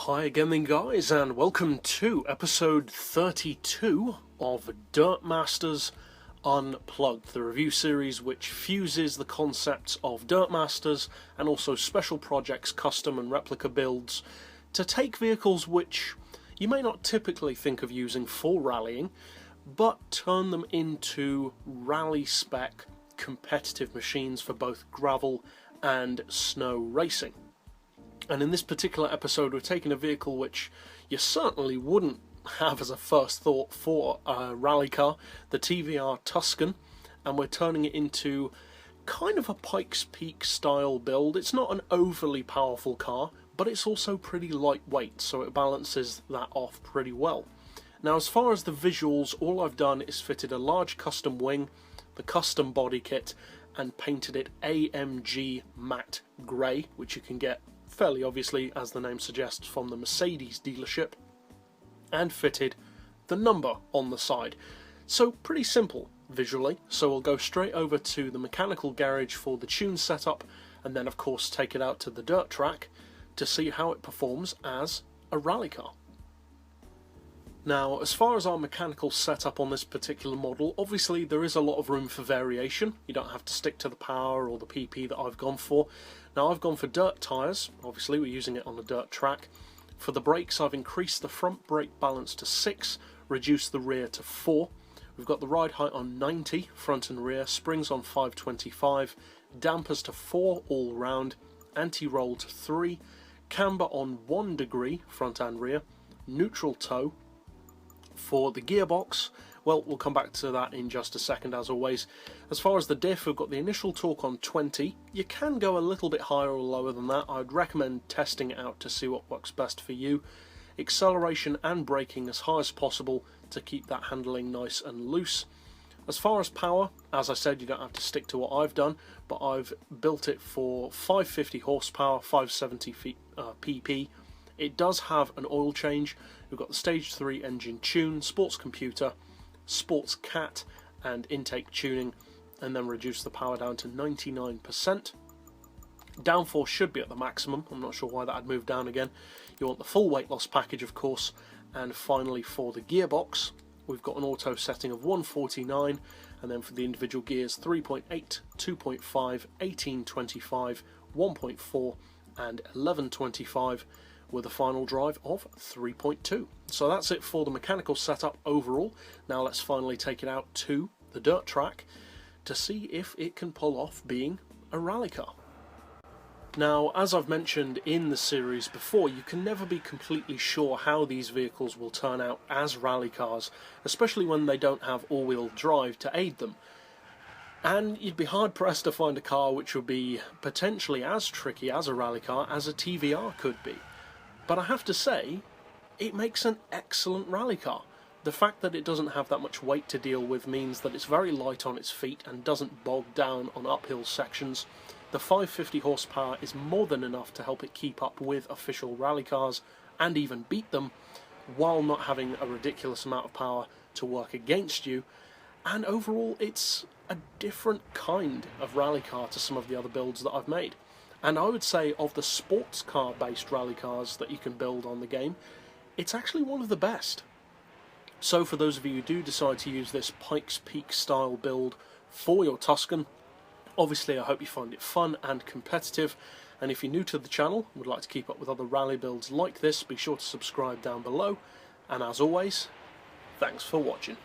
Hi again then guys, and welcome to episode 32 of Dirtmasters Unplugged, the review series which fuses the concepts of Dirtmasters and also special projects, custom and replica builds to take vehicles which you may not typically think of using for rallying, but turn them into rally spec competitive machines for both gravel and snow racing. And in this particular episode we're taking a vehicle which you certainly wouldn't have as a first thought for a rally car, the TVR Tuscan, and we're turning it into kind of a Pikes Peak style build. It's not an overly powerful car, but it's also pretty lightweight, so it balances that off pretty well. Now as far as the visuals, all I've done is fitted a large custom wing, the custom body kit, and painted it AMG matte grey, which you can get fairly obviously, as the name suggests, from the Mercedes dealership, and fitted the number on the side. So pretty simple visually, so we'll go straight over to the mechanical garage for the tune setup, and then of course take it out to the dirt track to see how it performs as a rally car. Now, as far as our mechanical setup on this particular model, obviously there is a lot of room for variation. You don't have to stick to the power or the PP that I've gone for. Now, I've gone for dirt tyres, obviously we're using it on a dirt track. For the brakes, I've increased the front brake balance to 6, reduced the rear to 4. We've got the ride height on 90, front and rear, springs on 525, dampers to 4 all round, anti-roll to 3, camber on 1 degree, front and rear, neutral toe. For the gearbox, well, we'll come back to that in just a second as always. As far as the diff, we've got the initial torque on 20. You can go a little bit higher or lower than that. I'd recommend testing it out to see what works best for you. Acceleration and braking as high as possible to keep that handling nice and loose. As far as power, as I said, you don't have to stick to what I've done, but I've built it for 550 horsepower, 570 pp. It does have an oil change. We've got the stage 3 engine tune, sports computer, sports cat and intake tuning, and then reduce the power down to 99%. Downforce should be at the maximum. I'm not sure why that had moved down again. You want the full weight loss package of course. And finally for the gearbox, we've got an auto setting of 149, and then for the individual gears 3.8, 2.5, 1825, 1.4 and 1125, with a final drive of 3.2. So that's it for the mechanical setup overall. Now let's finally take it out to the dirt track to see if it can pull off being a rally car. Now, as I've mentioned in the series before, you can never be completely sure how these vehicles will turn out as rally cars, especially when they don't have all-wheel drive to aid them. And you'd be hard-pressed to find a car which would be potentially as tricky as a rally car as a TVR could be. But I have to say, it makes an excellent rally car. The fact that it doesn't have that much weight to deal with means that it's very light on its feet and doesn't bog down on uphill sections. The 550 horsepower is more than enough to help it keep up with official rally cars and even beat them, while not having a ridiculous amount of power to work against you. And overall, it's a different kind of rally car to some of the other builds that I've made. And I would say of the sports car based rally cars that you can build on the game, it's actually one of the best. So for those of you who do decide to use this Pikes Peak style build for your Tuscan, obviously I hope you find it fun and competitive. And if you're new to the channel and would like to keep up with other rally builds like this, be sure to subscribe down below. And as always, thanks for watching.